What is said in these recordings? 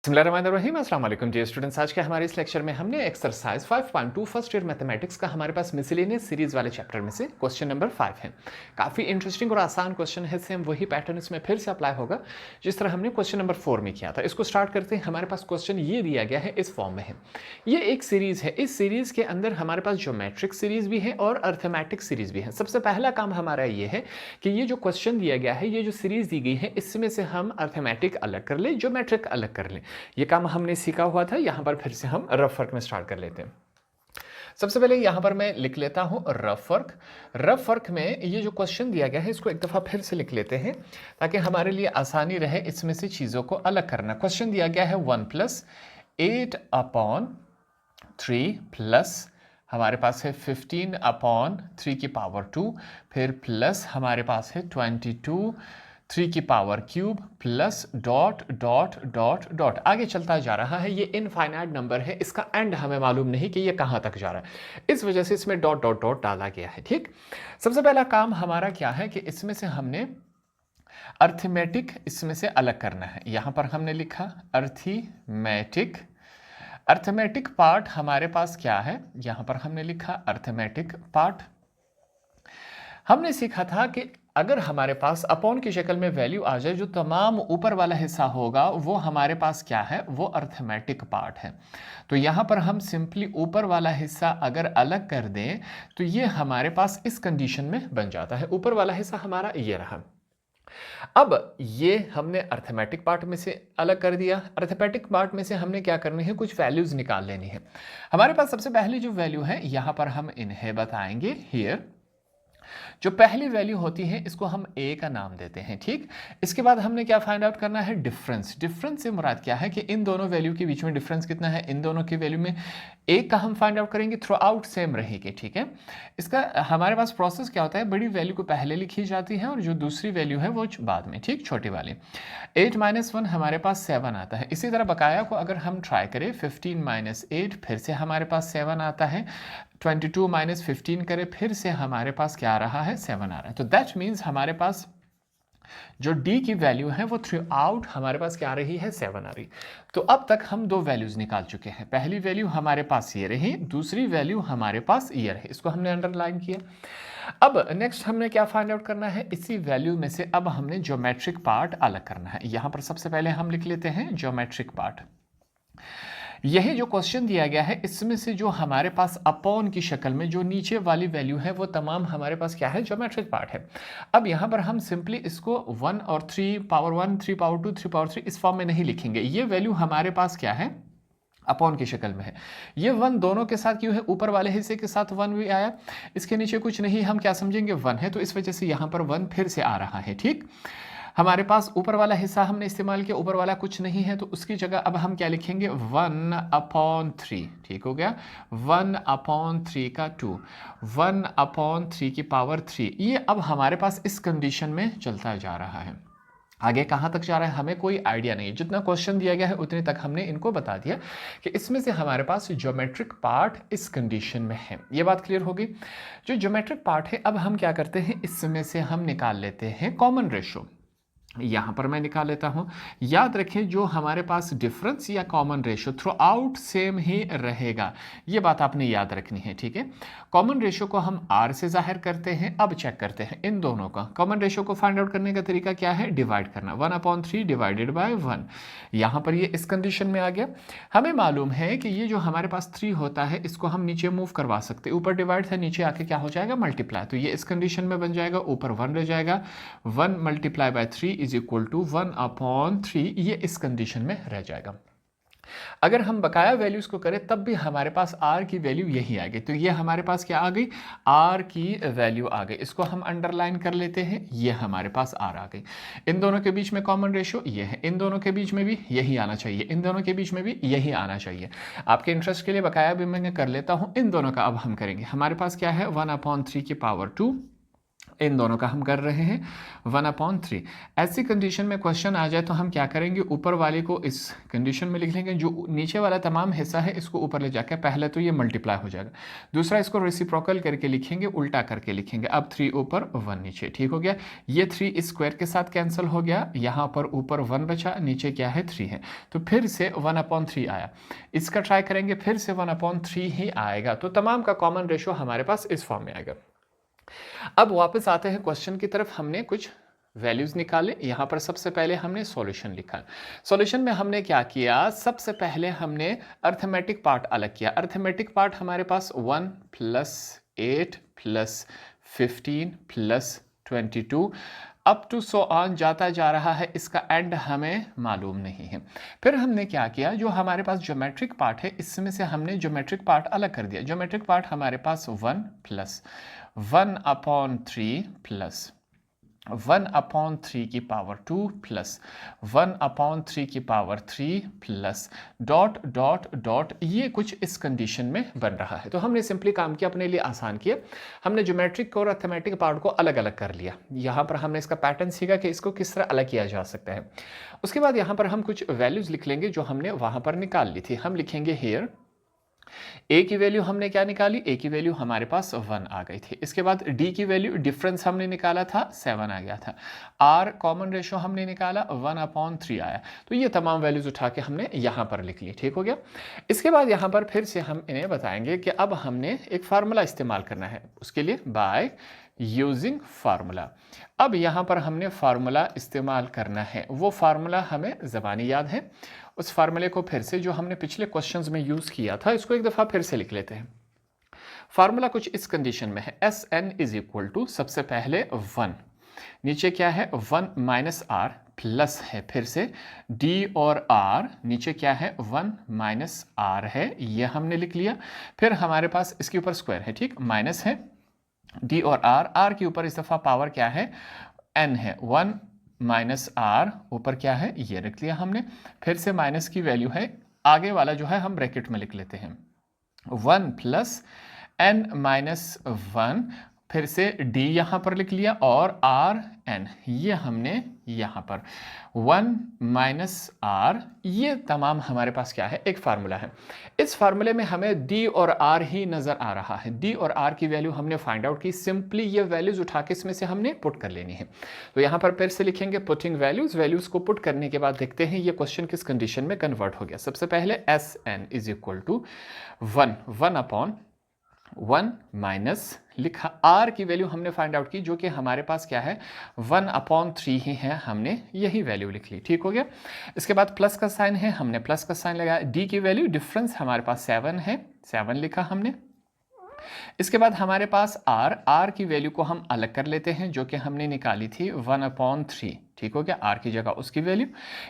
बिस्मिल्लाहिर्रहमानिर्रहीम अस्सलाम वालेकुम डियर स्टूडेंट्स। आज के हमारे इस लेक्चर में हमने एक्सरसाइज 5.2 फर्स्ट ईयर मैथमेटिक्स का हमारे पास मिसलेनियस सीरीज वाले चैप्टर में से क्वेश्चन नंबर 5 है। काफ़ी इंटरेस्टिंग और आसान क्वेश्चन है। सेम वही पैटर्न इसमें फिर से अप्लाई होगा जिस तरह हमने क्वेश्चन नंबर 4 में किया था। इसको स्टार्ट करते हैं। हमारे पास क्वेश्चन ये दिया गया है, इस फॉर्म में है। ये एक सीरीज है। इस सीरीज के अंदर हमारे पास ज्योमेट्रिक सीरीज भी है और अर्थमेटिक सीरीज भी है। सबसे पहला काम हमारा ये है कि ये जो क्वेश्चन दिया गया है, ये जो सीरीज दी गई है, इसमें से हम अर्थमेटिक अलग कर लें, ज्योमेट्रिक अलग कर लें। ये काम हमने सीखा हुआ था। यहां पर फिर से हम रफ वर्क में स्टार्ट कर लेते हैं। सबसे पहले यहां पर मैं लिख लेता हूं रफ वर्क। रफ वर्क में ये जो क्वेश्चन दिया गया है, इसको एक दफा फिर से लिख लेते हैं ताकि हमारे लिए आसानी रहे इसमें से चीजों को अलग करना। क्वेश्चन दिया गया है 1+8/3 प्लस हमारे पास है 15/3 की पावर 2, फिर प्लस हमारे पास है 22 3 की power cube plus dot dot dot dot आगे चलता जा रहा है। ये इनफाइनाइट नंबर है, इसका एंड हमें मालूम नहीं कि ये कहां तक जा रहा है, इस वजह से इसमें डॉट डॉट डॉट डाला गया है। ठीक, सबसे पहला काम हमारा क्या है कि इसमें से हमने अर्थमेटिक इसमें से अलग करना है। यहां पर हमने लिखा अर्थमेटिक। अर्थमेटिक पार्ट हमारे पास क्या है, यहां पर हमने लिखा अर्थमेटिक पार्ट। हमने सीखा था कि अगर हमारे पास अपॉन की शक्ल में वैल्यू आ जाए, जो तमाम ऊपर वाला हिस्सा होगा वो हमारे पास क्या है, वो अर्थमेटिक पार्ट है। तो यहां पर हम सिंपली ऊपर वाला हिस्सा अगर अलग कर दें तो ये हमारे पास इस कंडीशन में बन जाता है। ऊपर वाला हिस्सा हमारा ये रहा। अब ये हमने अर्थमेटिक पार्ट में से अलग कर दिया। अर्थमेटिक पार्ट में से हमने क्या करनी है, कुछ वैल्यूज निकाल लेनी है। हमारे पास सबसे पहली जो वैल्यू है यहां पर हम इन्हें बताएंगे हियर। जो पहली वैल्यू होती है इसको हम ए का नाम देते हैं। ठीक, इसके बाद हमने क्या फाइंड आउट करना है, डिफरेंस। डिफरेंस से मुराद क्या है कि इन दोनों वैल्यू के बीच में डिफरेंस कितना है, इन दोनों की वैल्यू में एक का हम फाइंड आउट करेंगे, थ्रू आउट सेम रहेगी। ठीक है, इसका हमारे पास प्रोसेस क्या होता है, बड़ी वैल्यू को पहले लिखी जाती है और जो दूसरी वैल्यू है वो बाद में। ठीक, छोटी वाली 8 - 1 हमारे पास 7 आता है। इसी तरह बकाया को अगर हम ट्राई करें 15 - 8 फिर से हमारे पास 7 आता है। 22 - 15 करें फिर से हमारे पास क्या आ रहा है, 7 आ रहा है। तो दैट मीन्स हमारे पास जो डी की वैल्यू है वो थ्रू आउट हमारे पास क्या आ रही है, 7 आ रही। तो अब तक हम दो वैल्यूज निकाल चुके हैं। पहली वैल्यू हमारे पास ये रही, दूसरी वैल्यू हमारे पास ये रही। इसको हमने अंडरलाइन किया। अब नेक्स्ट हमने क्या फाइंड आउट करना है, इसी वैल्यू में से अब हमने ज्योमेट्रिक पार्ट अलग करना है। यहां पर सबसे पहले हम लिख लेते हैं ज्योमेट्रिक पार्ट। यही जो क्वेश्चन दिया गया है इसमें से जो हमारे पास अपॉन की शक्ल में जो नीचे वाली वैल्यू है वो तमाम हमारे पास क्या है, ज्योमेट्रिक पार्ट है। अब यहां पर हम सिंपली इसको 1 और 3 पावर 1 3 पावर 2 3 पावर 3 इस फॉर्म में नहीं लिखेंगे। ये वैल्यू हमारे पास क्या है, अपॉन की शक्ल में है। ये 1 दोनों के साथ क्यों है, ऊपर वाले हिस्से के साथ 1 भी आया, इसके नीचे कुछ नहीं, हम क्या समझेंगे 1 है, तो इस वजह से यहां पर 1 फिर से आ रहा है। ठीक, हमारे पास ऊपर वाला हिस्सा हमने इस्तेमाल किया, ऊपर वाला कुछ नहीं है, तो उसकी जगह अब हम क्या लिखेंगे 1/3। ठीक हो गया, 1/3 का 2, 1/3 की पावर 3। ये अब हमारे पास इस कंडीशन में चलता जा रहा है। आगे कहां तक जा रहा है हमें कोई आइडिया नहीं है। जितना क्वेश्चन दिया गया है उतने तक हमने इनको बता दिया कि इसमें से हमारे पास ज्योमेट्रिक पार्ट इस कंडीशन में है। ये बात क्लियर होगी। जो ज्योमेट्रिक पार्ट है अब हम क्या करते हैं, इसमें से हम निकाल लेते हैं कॉमन रेशो। यहां पर मैं निकाल लेता हूं। याद रखें जो हमारे पास डिफरेंस या common ratio throughout same ही रहेगा, ये बात आपने याद रखनी है। ठीक है, कॉमन रेशो को हम r से जाहिर करते हैं। अब चेक करते हैं इन दोनों का। कॉमन रेशो को फाइंड आउट करने का तरीका क्या है, डिवाइड करना। 1/3 डिवाइडेड बाय 1। यहां पर ये इस कंडीशन में आ गया। हमें मालूम है कि ये जो हमारे पास 3 होता है इसको हम नीचे मूव करवा सकते, ऊपर डिवाइड था, नीचे आके क्या हो जाएगा, मल्टीप्लाई। तो ये इस कंडीशन में बन जाएगा, ऊपर 1 रह जाएगा। 1 × 3 इज इक्वल टू 1/3, ये इस कंडीशन में रह जाएगा। अगर हम बकाया वैल्यूज को करें तब भी हमारे पास r की वैल्यू यही आ गई। तो ये हमारे पास क्या आ गई, r की वैल्यू आ गई। इसको हम अंडरलाइन कर लेते हैं, ये हमारे पास r आ गई। इन दोनों के बीच में कॉमन रेशो ये है, इन दोनों के बीच में भी यही आना चाहिए, इन दोनों के बीच में भी यही आना चाहिए। आपके इंटरेस्ट के लिए बकाया भी मैं कर लेता हूं। इन दोनों का अब हम करेंगे। हमारे पास क्या है, 1/3 की पावर 2 इन दोनों का हम कर रहे हैं 1/3। ऐसी कंडीशन में क्वेश्चन आ जाए तो हम क्या करेंगे, ऊपर वाले को इस कंडीशन में लिख लेंगे, जो नीचे वाला तमाम हिस्सा है इसको ऊपर ले जाकर पहले तो ये मल्टीप्लाई हो जाएगा, दूसरा इसको रेसिप्रोकल करके लिखेंगे, उल्टा करके लिखेंगे। अब 3 ऊपर 1 नीचे, ठीक हो गया। ये 3 इस स्क्वायर के साथ कैंसिल हो गया, यहाँ पर ऊपर 1 बचा, नीचे क्या है 3 है, तो फिर से 1/3 आया। इसका ट्राई करेंगे, फिर से 1/3 ही आएगा, तो तमाम का कॉमन रेशियो हमारे पास इस फॉर्म में आएगा। अब वापस आते हैं क्वेश्चन की तरफ। हमने कुछ वैल्यूज निकाले, यहां पर सबसे पहले हमने सॉल्यूशन लिखा। सॉल्यूशन में हमने क्या किया, सबसे पहले हमने अर्थमेटिक पार्ट अलग किया। अर्थमेटिक पार्ट हमारे पास 1 + 8 + 15 + 22 अप टू सो ऑन जाता जा रहा है, इसका एंड हमें मालूम नहीं है। फिर हमने क्या किया, जो हमारे पास ज्योमेट्रिक पार्ट है इसमें से हमने ज्योमेट्रिक पार्ट अलग कर दिया। ज्योमेट्रिक पार्ट हमारे पास 1 + 1/3 + 1/3 की पावर 2 + 1/3 की पावर 3 + डॉट डॉट डॉट, ये कुछ इस कंडीशन में बन रहा है। तो हमने सिंपली काम किया, अपने लिए आसान किया, हमने ज्योमेट्रिक और अर्थमेटिक पार्ट को अलग अलग कर लिया। यहाँ पर हमने इसका पैटर्न सीखा कि इसको किस तरह अलग किया जा सकता है। उसके बाद यहाँ पर हम कुछ वैल्यूज लिख लेंगे जो हमने वहाँ पर निकाल ली थी। हम लिखेंगे हेयर ए की वैल्यू हमने क्या निकाली, ए की वैल्यू हमारे पास 1 आ गई थी। इसके बाद डी की वैल्यू डिफरेंस हमने निकाला था 7 आ गया था। आर कॉमन रेशियो हमने निकाला 1/3 आया। तो ये तमाम वैल्यूज उठा के हमने यहाँ पर लिख ली, ठीक हो गया। इसके बाद यहाँ पर फिर से हम इन्हें बताएंगे कि अब हमने एक फार्मूला इस्तेमाल करना है, उसके लिए बाय यूजिंग फार्मूला। अब यहाँ पर हमने फार्मूला इस्तेमाल करना है, वो फार्मूला हमें ज़बानी याद है। उस फार्मूले को फिर से जो हमने पिछले क्वेश्चंस में यूज़ किया था, इसको एक दफ़ा फिर से लिख लेते हैं। फार्मूला कुछ इस कंडीशन में है, Sn = सबसे पहले 1, नीचे क्या है 1 - r प्लस है, फिर से d और r, नीचे क्या है 1 - r है, ये हमने लिख लिया। फिर हमारे पास इसके ऊपर स्क्वायर है, ठीक, माइनस है d और r के ऊपर इस दफ़ा पावर क्या है n है, 1 - r ऊपर क्या है ये रख लिया हमने। फिर से माइनस की वैल्यू है, आगे वाला जो है हम ब्रैकेट में लिख लेते हैं 1 + n - 1, फिर से d यहाँ पर लिख लिया और r n, ये हमने यहाँ पर 1 - r, ये तमाम हमारे पास क्या है एक फार्मूला है। इस फार्मूले में हमें d और r ही नज़र आ रहा है। d और r की वैल्यू हमने फाइंड आउट की, सिंपली ये वैल्यूज उठा के इसमें से हमने पुट कर लेनी है। तो यहाँ पर फिर से लिखेंगे पुटिंग वैल्यूज। वैल्यूज को पुट करने के बाद देखते हैं ये क्वेश्चन किस कंडीशन में कन्वर्ट हो गया। सबसे पहले Sn = 1 माइनस लिखा, r की वैल्यू हमने फाइंड आउट की जो कि हमारे पास क्या है 1/3 ही है, हमने यही वैल्यू लिख ली, ठीक हो गया। इसके बाद प्लस का साइन है, हमने प्लस का साइन लगाया। d की वैल्यू डिफरेंस हमारे पास 7 है, 7 लिखा हमने। इसके बाद हमारे पास r की वैल्यू को हम अलग कर लेते हैं जो कि हमने निकाली थी 1/3, ठीक हो गया, r की जगह उसकी वैल्यू।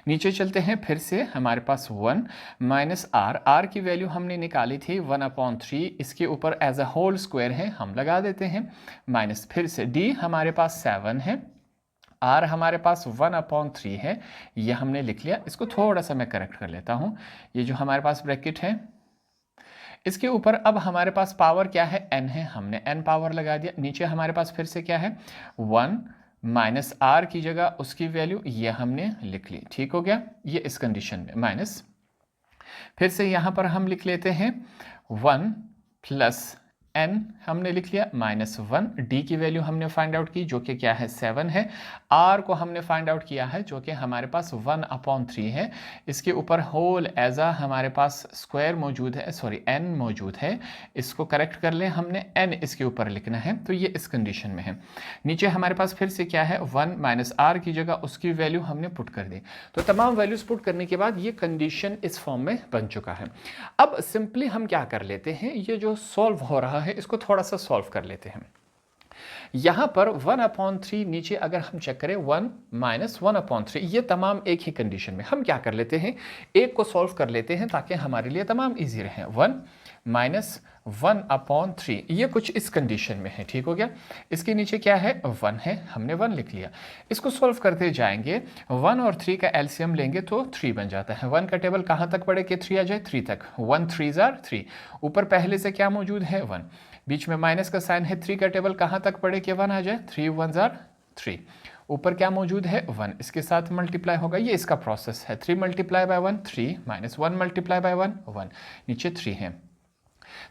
नीचे चलते हैं, फिर से हमारे पास 1 - r की वैल्यू हमने निकाली थी 1/3, इसके ऊपर एज अ होल स्क्वायर है, हम लगा देते हैं माइनस। फिर से d हमारे पास 7 है, r हमारे पास 1/3 है, ये हमने लिख लिया। इसको थोड़ा सा मैं करेक्ट कर लेता हूँ, ये जो हमारे पास ब्रैकेट है इसके ऊपर अब हमारे पास पावर क्या है n है, हमने n पावर लगा दिया। नीचे हमारे पास फिर से क्या है 1 - r की जगह उसकी वैल्यू ये हमने लिख ली, ठीक हो गया। ये इस कंडीशन में माइनस, फिर से यहाँ पर हम लिख लेते हैं 1 + n हमने लिख लिया -1, d की वैल्यू हमने फाइंड आउट की जो कि क्या है 7 है, r को हमने फाइंड आउट किया है जो कि हमारे पास 1/3 है, इसके ऊपर होल एज आ हमारे पास स्क्वायर मौजूद है, सॉरी n मौजूद है, इसको करेक्ट कर लें, हमने n इसके ऊपर लिखना है, तो ये इस कंडीशन में है। नीचे हमारे पास फिर से क्या है 1 - r की जगह उसकी वैल्यू हमने पुट कर दी। तो तमाम वैल्यूज पुट करने के बाद ये कंडीशन इस फॉर्म में बन चुका है। अब सिंपली हम क्या कर लेते हैं, ये जो सॉल्व हो रहा है इसको थोड़ा सा सॉल्व कर लेते हैं। यहां पर 1/3 नीचे अगर हम चेक करें 1 - 1/3, ये तमाम एक ही कंडीशन में। हम क्या कर लेते हैं, एक को सॉल्व कर लेते हैं ताकि हमारे लिए तमाम इजी रहे। 1 - 1/3, ये कुछ इस कंडीशन में है, ठीक हो गया। इसके नीचे क्या है 1 है, हमने 1 लिख लिया। इसको सॉल्व करते जाएंगे, 1 और 3 का एलसीएम लेंगे तो 3 बन जाता है। 1 का टेबल कहां तक पढ़े कि 3 आ जाए, 3 तक, 1 3s are 3, ऊपर पहले से क्या मौजूद है 1, बीच में माइनस का साइन है, 3 का टेबल कहाँ तक पढ़े कि 1 आ जाए, 3 1 जार 3, ऊपर क्या मौजूद है 1, इसके साथ मल्टीप्लाई होगा, ये इसका प्रोसेस है, 3 multiply by 1 3 minus 1 multiply by 1 1, नीचे 3 है,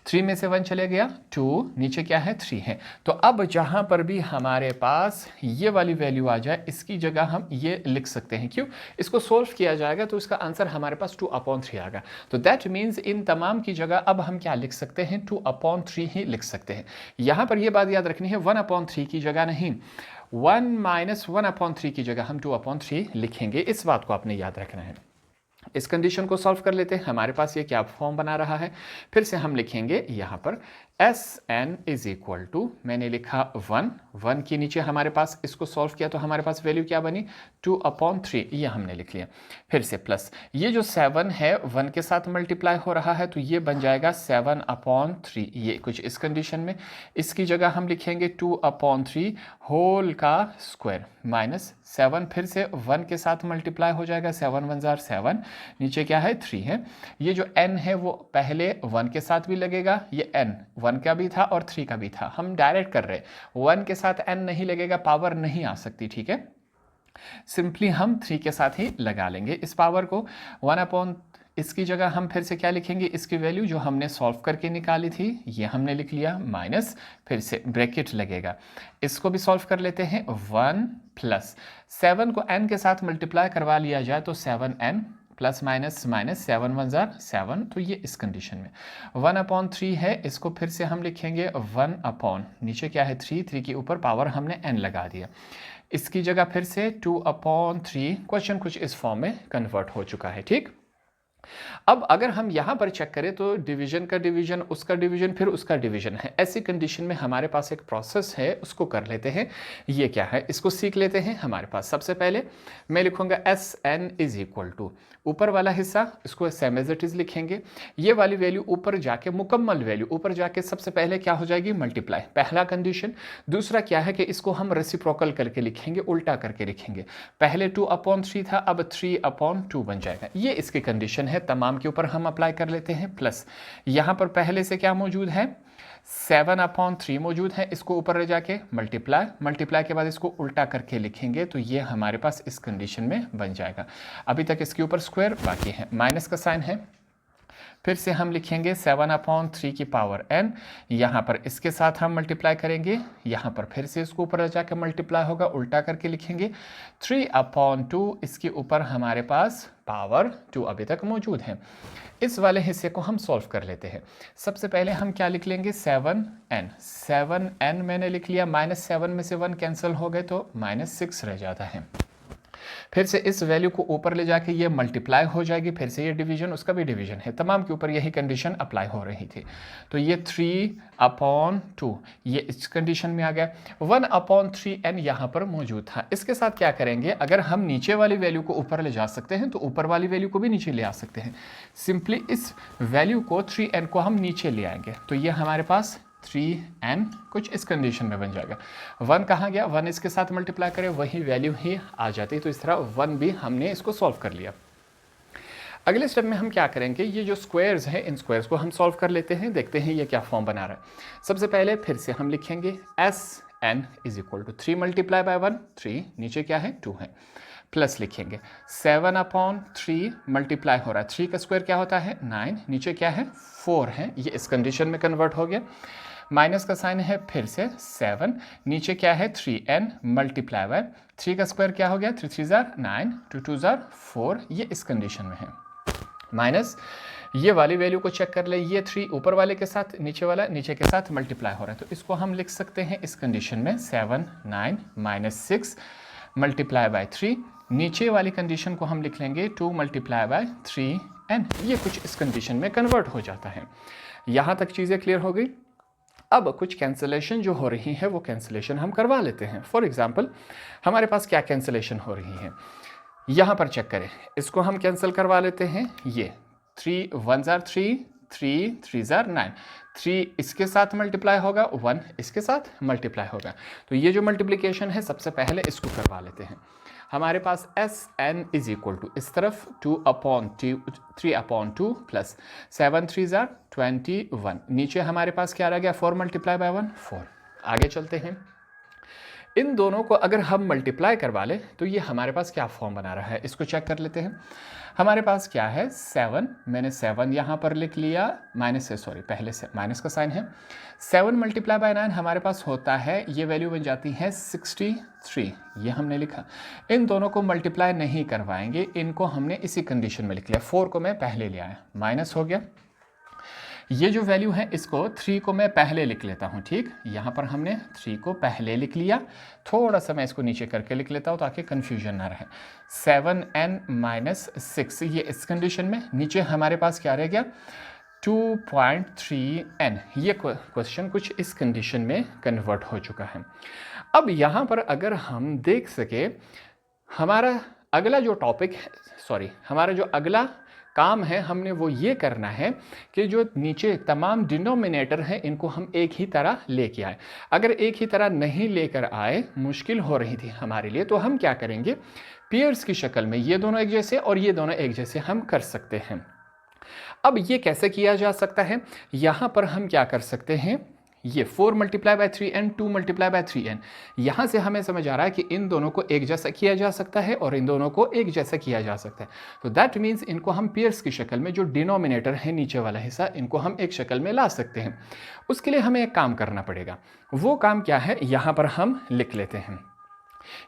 3 में से 1 चले गया 2, नीचे क्या है 3 है। तो अब जहां पर भी हमारे पास ये वाली वैल्यू आ जाए, इसकी जगह हम ये लिख सकते हैं, क्यों, इसको सोल्व किया जाएगा तो इसका आंसर हमारे पास 2/3 आ गया। तो दैट मीन्स इन तमाम की जगह अब हम क्या लिख सकते हैं, 2/3 ही लिख सकते हैं। यहां पर यह बात याद रखनी है, 1/3 की जगह नहीं, 1 माइनस 1/3 की जगह हम 2/3 लिखेंगे, इस बात को आपने याद रखना है। इस कंडीशन को सॉल्व कर लेते हैं, हमारे पास ये क्या फॉर्म बना रहा है, फिर से हम लिखेंगे यहाँ पर Sn इज इक्वल टू, मैंने लिखा 1 के नीचे हमारे पास, इसको सॉल्व किया तो हमारे पास वैल्यू क्या बनी 2/3, ये हमने लिख लिया, फिर से प्लस ये जो 7 है 1 के साथ मल्टीप्लाई हो रहा है तो ये बन जाएगा 7/3, ये कुछ इस कंडीशन में, इसकी जगह हम लिखेंगे 2/3 होल का स्क्वायर माइनस 7, फिर से 1 के साथ मल्टीप्लाई हो जाएगा, 7 1 जार 7, नीचे क्या है 3 है, ये जो n है वो पहले 1 के साथ भी लगेगा, ये n 1 का भी था और 3 का भी था, हम डायरेक्ट कर रहे, 1 के साथ n नहीं लगेगा, पावर नहीं आ सकती, ठीक है, सिंपली हम 3 के साथ ही लगा लेंगे इस पावर को, 1/, इसकी जगह हम फिर से क्या लिखेंगे, इसकी वैल्यू जो हमने सॉल्व करके निकाली थी ये हमने लिख लिया, माइनस फिर से ब्रैकेट लगेगा, इसको भी सॉल्व कर लेते हैं, 1 प्लस 7 को n के साथ मल्टीप्लाई करवा लिया जाए तो 7n plus minus minus 7 1 jar 7, तो ये इस कंडीशन में 1/3 है, इसको फिर से हम लिखेंगे 1/, नीचे क्या है 3 के ऊपर पावर हमने n लगा दिया, इसकी जगह फिर से 2/3, क्वेश्चन कुछ इस फॉर्म में कन्वर्ट हो चुका है, ठीक। अब अगर हम यहां पर चेक करें तो डिवीजन का डिवीजन, उसका डिवीजन, फिर उसका डिवीजन है, ऐसी कंडीशन में हमारे पास एक प्रोसेस है, उसको कर लेते हैं, ये क्या है इसको सीख लेते हैं। हमारे पास सबसे पहले मैं लिखूंगा Sn इज इक्वल टू, ऊपर वाला हिस्सा इसको सेम एज इट इज लिखेंगे, ये वाली वैल्यू ऊपर जाके मुकम्मल वैल्यू ऊपर जाके सबसे पहले क्या हो जाएगी मल्टीप्लाई, पहला कंडीशन। दूसरा क्या है कि इसको हम रेसिप्रोकल करके लिखेंगे, उल्टा करके लिखेंगे, पहले 2/3 था अब 3/2 बन जाएगा, ये इसकी कंडीशन है, तमाम के ऊपर हम अप्लाई कर लेते हैं। प्लस यहां पर पहले से क्या मौजूद है 7/3 मौजूद है, इसको ऊपर ले जाके मल्टीप्लाई के बाद इसको उल्टा करके लिखेंगे तो ये हमारे पास इस कंडीशन में बन जाएगा। अभी तक इसके ऊपर स्क्वायर बाकी है, माइनस का साइन है, फिर से हम लिखेंगे 7/3 की पावर n, यहाँ पर इसके साथ हम मल्टीप्लाई करेंगे, यहाँ पर फिर से इसको ऊपर जाकर मल्टीप्लाई होगा, उल्टा करके लिखेंगे 3/2, इसके ऊपर हमारे पास पावर 2 अभी तक मौजूद है। इस वाले हिस्से को हम सॉल्व कर लेते हैं। सबसे पहले हम क्या लिख लेंगे 7n मैंने लिख लिया, -7 में से 1 कैंसिल हो गए तो -6 रह जाता है। फिर से इस वैल्यू को ऊपर ले जाके ये मल्टीप्लाई हो जाएगी, फिर से ये डिवीजन, उसका भी डिवीजन है, तमाम के ऊपर यही कंडीशन अप्लाई हो रही थी, तो ये 3/2 ये इस कंडीशन में आ गया। 1/3n यहाँ पर मौजूद था, इसके साथ क्या करेंगे, अगर हम नीचे वाली वैल्यू को ऊपर ले जा सकते हैं तो ऊपर वाली वैल्यू को भी नीचे ले आ सकते हैं, सिंपली इस वैल्यू को 3n को हम नीचे ले आएंगे, तो ये हमारे पास 3n कुछ इस कंडीशन में बन जाएगा। 1 कहाँ गया, 1 इसके साथ मल्टीप्लाई करें वही वैल्यू ही आ जाती, तो इस तरह 1 भी हमने इसको सॉल्व कर लिया। अगले स्टेप में हम क्या करेंगे, ये जो स्क्वायर्स हैं इन स्क्वायर्स को हम सॉल्व कर लेते हैं, देखते हैं ये क्या फॉर्म बना रहा है। सबसे पहले फिर से हम लिखेंगे Sn is equal to 3 multiply by 1 3, नीचे क्या है 2 है, प्लस लिखेंगे 7/3 मल्टीप्लाई हो रहा है, 3 का स्क्वायर क्या होता है 9, नीचे क्या है 4 है, ये इस कंडीशन में कन्वर्ट हो गया, माइनस का साइन है, फिर से 7, नीचे क्या है 3n मल्टीप्लाई बाय 3 का स्क्वायर क्या हो गया 3 3 जार 9 2 2 जार 4, ये इस कंडीशन में है, माइनस ये वाली वैल्यू को चेक कर ले, ये 3 ऊपर वाले के साथ नीचे वाला नीचे के साथ मल्टीप्लाई हो रहा है, तो इसको हम लिख सकते हैं इस कंडीशन में 7 9 -6 मल्टीप्लाई बाय 3, नीचे वाली कंडीशन को हम लिख लेंगे 2 मल्टीप्लाई बाय 3n, ये कुछ इस कंडीशन में कन्वर्ट हो जाता है। यहाँ तक चीज़ें क्लियर हो गई। अब कुछ कैंसिलेशन जो हो रही है वो कैंसिलेशन हम करवा लेते हैं। फॉर एग्जांपल हमारे पास क्या कैंसिलेशन हो रही है, यहाँ पर चेक करें, इसको हम कैंसिल करवा लेते हैं, ये 3 1 जार 3 3 3 जार 9, 3 इसके साथ मल्टीप्लाई होगा, 1 इसके साथ मल्टीप्लाई होगा, तो ये जो मल्टीप्लिकेशन है सबसे पहले इसको करवा लेते हैं। हमारे पास S N is equal to इस तरफ 3/2 प्लस 7 3 जार 21, नीचे हमारे पास क्या रह गया 4 मल्टीप्लाई बाय 1 4। आगे चलते हैं, इन दोनों को अगर हम मल्टीप्लाई करवा लें तो ये हमारे पास क्या फॉर्म बना रहा है, इसको चेक कर लेते हैं। हमारे पास क्या है 7, मैंने 7 यहाँ पर लिख लिया, पहले से माइनस का साइन है। 7 मल्टीप्लाई बाय 9 हमारे पास होता है, ये वैल्यू बन जाती है 63, ये हमने लिखा। इन दोनों को मल्टीप्लाई नहीं करवाएंगे, इनको हमने इसी कंडीशन में लिख लिया। 4 को मैं पहले ले आया, माइनस हो गया। ये जो वैल्यू है इसको 3 को मैं पहले लिख लेता हूँ, ठीक। यहाँ पर हमने 3 को पहले लिख लिया, थोड़ा सा मैं इसको नीचे करके लिख लेता हूँ ताकि कन्फ्यूजन ना रहे। 7n माइनस 6, ये इस कंडीशन में, नीचे हमारे पास क्या रह गया 2.3n। ये क्वेश्चन कुछ इस कंडीशन में कन्वर्ट हो चुका है। अब यहाँ पर अगर हम देख सके, हमारा अगला जो टॉपिक है, हमारा जो अगला काम है, हमने वो ये करना है कि जो नीचे तमाम डिनोमिनेटर हैं इनको हम एक ही तरह लेके आए। अगर एक ही तरह नहीं लेकर आए, मुश्किल हो रही थी हमारे लिए, तो हम क्या करेंगे, पेयर्स की शक्ल में ये दोनों एक जैसे और ये दोनों एक जैसे हम कर सकते हैं। अब ये कैसे किया जा सकता है, यहाँ पर हम क्या कर सकते हैं, ये 4 multiply by 3n 2 multiply by 3n, यहाँ से हमें समझ आ रहा है कि इन दोनों को एक जैसा किया जा सकता है और इन दोनों को एक जैसा किया जा सकता है। तो दैट मीन्स इनको हम पेयर्स की शक्ल में, जो डिनोमिनेटर है नीचे वाला हिस्सा, इनको हम एक शक्ल में ला सकते हैं। उसके लिए हमें एक काम करना पड़ेगा, वो काम क्या है, यहाँ पर हम लिख लेते हैं।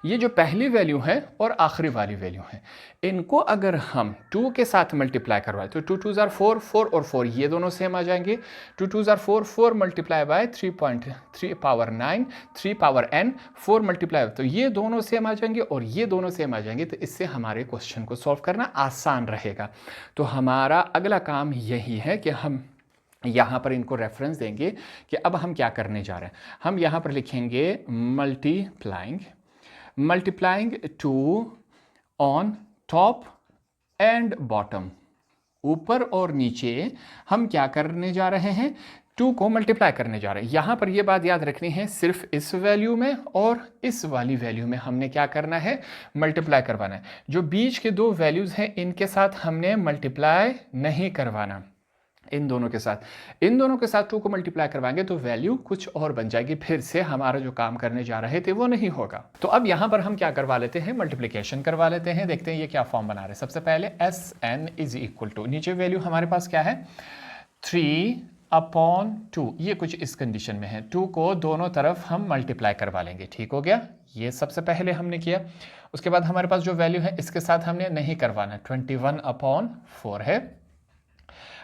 ये जो पहली वैल्यू है और आखिरी वाली वैल्यू है, इनको अगर हम 2 के साथ मल्टीप्लाई करवाएं तो 2 2 जार 4, 4 और 4 ये दोनों सेम आ जाएंगे। 2 2 jar 4, 4 multiply by 3 power 9, 3 power n, 4 multiply, तो ये दोनों सेम आ जाएंगे और ये दोनों सेम आ जाएंगे। तो इससे हमारे क्वेश्चन को सॉल्व करना आसान रहेगा। तो हमारा अगला काम यही है कि हम यहाँ पर इनको रेफरेंस देंगे कि अब हम क्या करने जा रहे हैं। हम यहाँ पर लिखेंगे multiplying 2 on top and bottom, ऊपर और नीचे हम क्या करने जा रहे हैं, 2 को मल्टीप्लाई करने जा रहे हैं। यहाँ पर ये बात याद रखनी है, सिर्फ इस वैल्यू में और इस वाली वैल्यू में हमने क्या करना है, मल्टीप्लाई करवाना है। जो बीच के दो वैल्यूज़ हैं इनके साथ हमने मल्टीप्लाई नहीं करवाना, इन दोनों के साथ 2 को मल्टीप्लाई करवाएंगे तो वैल्यू कुछ और बन जाएगी, फिर से हमारा जो काम करने जा रहे थे वो नहीं होगा। तो अब यहाँ पर हम क्या करवा लेते हैं, मल्टीप्लिकेशन करवा लेते हैं। देखते हैं ये क्या फॉर्म बना रहे हैं। सबसे पहले Sn इज इक्वल टू, नीचे वैल्यू हमारे पास क्या है 3/2, ये कुछ इस कंडीशन में है। 2 को दोनों तरफ हम मल्टीप्लाई करवा लेंगे, ठीक हो गया। ये सबसे पहले हमने किया। उसके बाद हमारे पास जो वैल्यू है इसके साथ हमने नहीं करवाना, 21/4 है।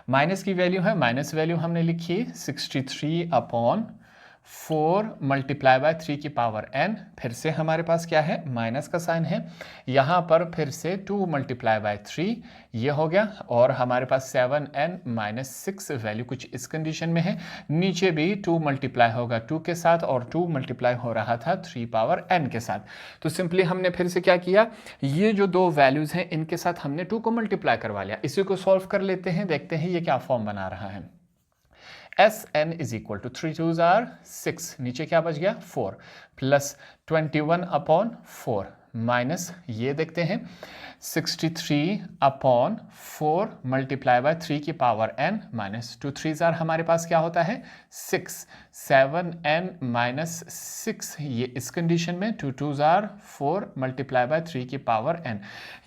माइनस की वैल्यू है, माइनस वैल्यू हमने लिखी 63/4 मल्टीप्लाई बाय 3 की पावर n, फिर से हमारे पास क्या है, माइनस का साइन है। यहाँ पर फिर से 2 मल्टीप्लाई बाय 3, ये हो गया। और हमारे पास 7n माइनस 6 वैल्यू कुछ इस कंडीशन में है। नीचे भी 2 मल्टीप्लाई होगा 2 के साथ और 2 मल्टीप्लाई हो रहा था 3 पावर n के साथ। तो सिंपली हमने फिर से क्या किया, ये जो दो वैल्यूज़ हैं इनके साथ हमने 2 को मल्टीप्लाई करवा लिया। इसी को सॉल्व कर लेते हैं, देखते हैं ये क्या फॉर्म बना रहा है। Sn इज इक्वल टू 3 2 जार 6, नीचे क्या बच गया 4, प्लस 21/4 माइनस, ये देखते हैं 63/4 मल्टीप्लाई बाय 3 की पावर n माइनस 2 3 जार हमारे पास क्या होता है 6, 7n माइनस 6, ये इस कंडीशन में 2 2 जार 4 मल्टीप्लाई बाय 3 की पावर n,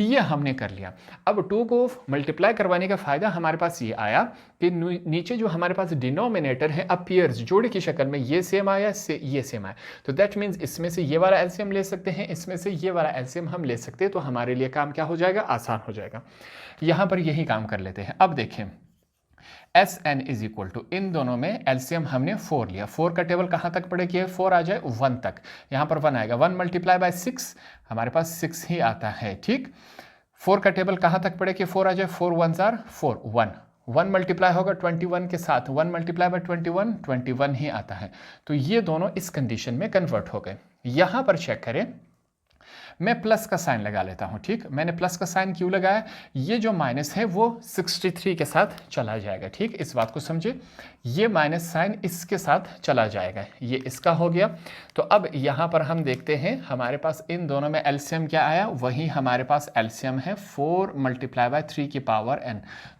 ये हमने कर लिया। अब 2 को मल्टीप्लाई करवाने का फ़ायदा हमारे पास ये आया कि नीचे जो हमारे पास डिनोमिनेटर है अपीयर्स जोड़े की शक्ल में, ये सेम आया, ये सेम आया। तो दैट मीन्स इसमें से ये वाला एलसीएम ले सकते हैं, इसमें से ये वाला एलसीएम हम ले सकते हैं। तो हमारे लिए काम क्या हो जाएगा, आसान हो जाएगा। यहाँ पर यही काम कर लेते हैं। अब देखें Sn इज इक्वल टू, इन दोनों में एलसीएम हमने 4 लिया। 4 का टेबल कहाँ तक पड़े कि 4 आ जाए 1 तक, यहाँ पर 1 आएगा। 1 मल्टीप्लाई बाय 6, हमारे पास 6 ही आता है, ठीक। 4 का टेबल कहाँ तक पड़े कि 4 आ जाए, 4 1 जार 4, 1 मल्टीप्लाई होगा 21 के साथ, 1 मल्टीप्लाई बाय 21 ही आता है। तो ये दोनों इस कंडीशन में कन्वर्ट हो गए। यहाँ पर चेक करें, मैं प्लस का साइन लगा लेता हूं। ठीक, मैंने प्लस का साइन क्यों लगाया? ये जो माइनस है वो 63 के साथ चला जाएगा। ठीक, इस बात को समझे, ये माइनस साइन इसके साथ चला जाएगा, ये इसका हो गया। तो अब यहां पर हम देखते हैं हमारे पास इन दोनों में एलसीएम क्या आया, वही हमारे पास एलसीएम है 4 मल्टीप्लाई बाय 3 की पावर n,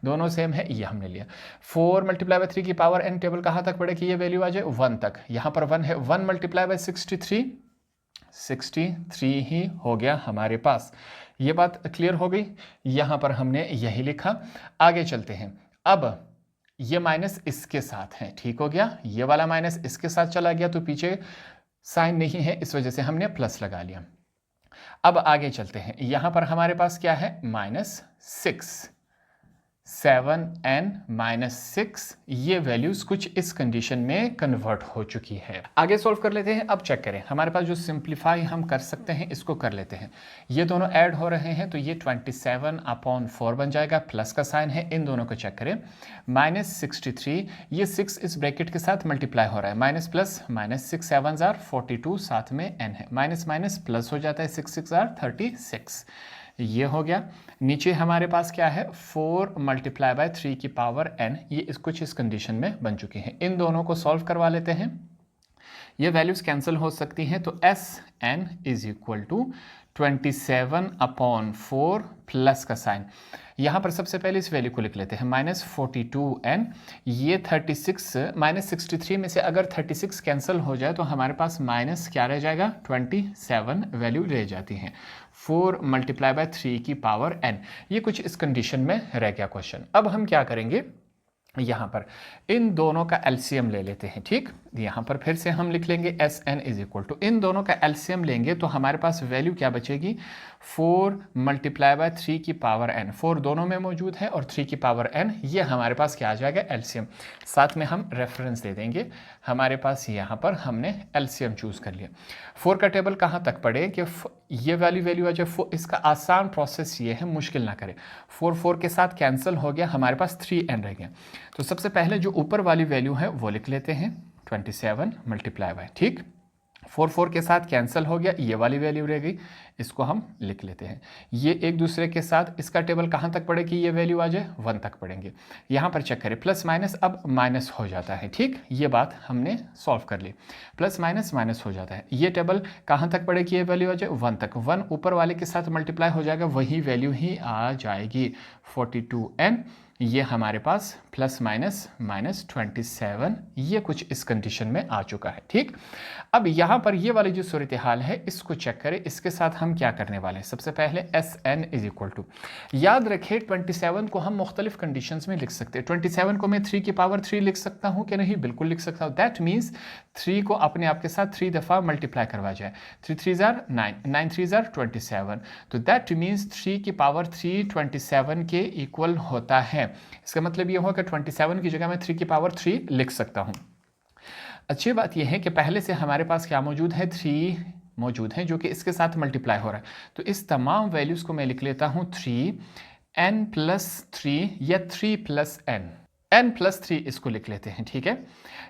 दोनों सेम है, ये हमने लिया। 4 मल्टीप्लाई बाय 3 की पावर n टेबल कहां तक पड़े कि ये वैल्यू आ जाए 1 तक। यहां पर 1 है, 1 मल्टीप्लाई बाय 63 ही हो गया हमारे पास। ये बात क्लियर हो गई, यहां पर हमने यही लिखा। आगे चलते हैं, अब ये माइनस इसके साथ है, ठीक हो गया, ये वाला माइनस इसके साथ चला गया तो पीछे साइन नहीं है, इस वजह से हमने प्लस लगा लिया। अब आगे चलते हैं, यहां पर हमारे पास क्या है, -6, 7n -6, ये वैल्यूज कुछ इस कंडीशन में कन्वर्ट हो चुकी है। आगे सॉल्व कर लेते हैं। अब चेक करें, हमारे पास जो सिंप्लीफाई हम कर सकते हैं इसको कर लेते हैं। ये दोनों ऐड हो रहे हैं तो ये 27/4 बन जाएगा, प्लस का साइन है, इन दोनों को चेक करें, -63, ये 6 इस ब्रैकेट के साथ मल्टीप्लाई हो रहा है, माइनस प्लस, -6 7s are 42, साथ में n है, माइनस माइनस प्लस हो जाता है, 6 6 are 36, ये हो गया। नीचे हमारे पास क्या है, 4 मल्टीप्लाई बाय 3 की पावर n, ये कुछ इस कंडीशन में बन चुके हैं। इन दोनों को सॉल्व करवा लेते हैं, ये वैल्यूज कैंसिल हो सकती हैं, तो Sn is equal to 27/4 plus का साइन, यहाँ पर सबसे पहले इस वैल्यू को लिख लेते हैं, -42n, ये 36, -63 में से अगर 36 कैंसिल हो जाए तो हमारे पास माइनस क्या रह जाएगा, 27 वैल्यू रह जाती हैं। 4 मल्टीप्लाई बाय 3 की पावर n, ये कुछ इस कंडीशन में रह गया क्वेश्चन। अब हम क्या करेंगे, यहाँ पर इन दोनों का एलसीएम ले लेते हैं। ठीक, यहाँ पर फिर से हम लिख लेंगे Sn इज इक्वल टू, इन दोनों का एलसीएम लेंगे तो हमारे पास वैल्यू क्या बचेगी, 4 मल्टीप्लाई बाय 3 की पावर n, 4 दोनों में मौजूद है और 3 की पावर n, ये हमारे पास क्या आ जाएगा, एलसीएम। साथ में हम रेफरेंस दे देंगे, हमारे पास यहाँ पर हमने एलसीएम चूज कर लिया। 4 का टेबल कहाँ तक पढ़े कि ये वैल्यू आ जाए, इसका आसान प्रोसेस ये है, मुश्किल ना करें। 4 के साथ कैंसिल हो गया, हमारे पास 3n रह गया। तो सबसे पहले जो ऊपर वाली वैल्यू है वो लिख लेते हैं, 27 मल्टीप्लाई बाय, ठीक, 4 के साथ कैंसिल हो गया, ये वाली वैल्यू रह गई, इसको हम लिख लेते हैं। ये एक दूसरे के साथ, इसका टेबल कहाँ तक पड़े कि ये वैल्यू आ जाए, 1 तक पड़ेंगे। यहाँ पर चेक करें, प्लस माइनस अब माइनस हो जाता है। ठीक, ये बात हमने सॉल्व कर ली, प्लस माइनस माइनस हो जाता है। ये टेबल कहाँ तक पड़े कि ये वैल्यू आ जाए, 1 तक, 1 ऊपर वाले के साथ मल्टीप्लाई हो जाएगा, वही वैल्यू ही आ जाएगी, 42n, ये हमारे पास प्लस माइनस -27, ये कुछ इस कंडीशन में आ चुका है। ठीक, अब यहाँ पर ये वाली जो सूरत हाल है इसको चेक करें, इसके साथ हम क्या करने वाले हैं। सबसे पहले Sn इज इक्वल टू, याद रखें 27 को हम मुख्तलिफ कंडीशंस में लिख सकते हैं। 27 को मैं 3 की पावर 3 लिख सकता हूँ कि नहीं, बिल्कुल लिख सकता हूँ। दैट मीन्स 3 को अपने आप के साथ 3 दफ़ा मल्टीप्लाई करवा जाए, 3 3s are 9, 9 3s are 27, तो दैट मीन्स 3 की पावर 3 27 के इक्वल होता है। इसका मतलब ये हुआ कि 27 की जगह मैं 3 की पावर 3 लिख सकता हूँ। अच्छी बात यह है कि पहले से हमारे पास क्या मौजूद है, 3 मौजूद है जो कि इसके साथ मल्टीप्लाई हो रहा है। तो इस तमाम वैल्यूज़ को मैं लिख लेता हूँ 3n + 3 या 3 + n + 3 इसको लिख लेते हैं। ठीक है,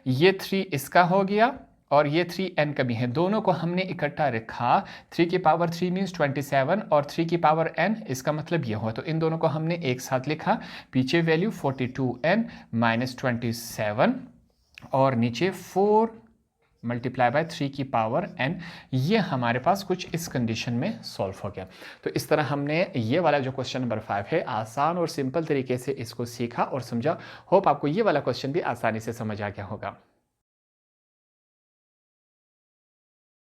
ये 3 इसका हो गया और ये 3n का भी है, दोनों को हमने इकट्ठा रखा। 3 की पावर 3 मीन्स 27 और 3 की पावर n, इसका मतलब ये हुआ। तो इन दोनों को हमने एक साथ लिखा, पीछे वैल्यू 42n - 27 और नीचे 4 मल्टीप्लाई बाय 3 की पावर n, ये हमारे पास कुछ इस कंडीशन में सॉल्व हो गया। तो इस तरह हमने ये वाला जो क्वेश्चन नंबर 5 है, आसान और सिंपल तरीके से इसको सीखा और समझा। होप आपको ये वाला क्वेश्चन भी आसानी से समझ आ गया होगा।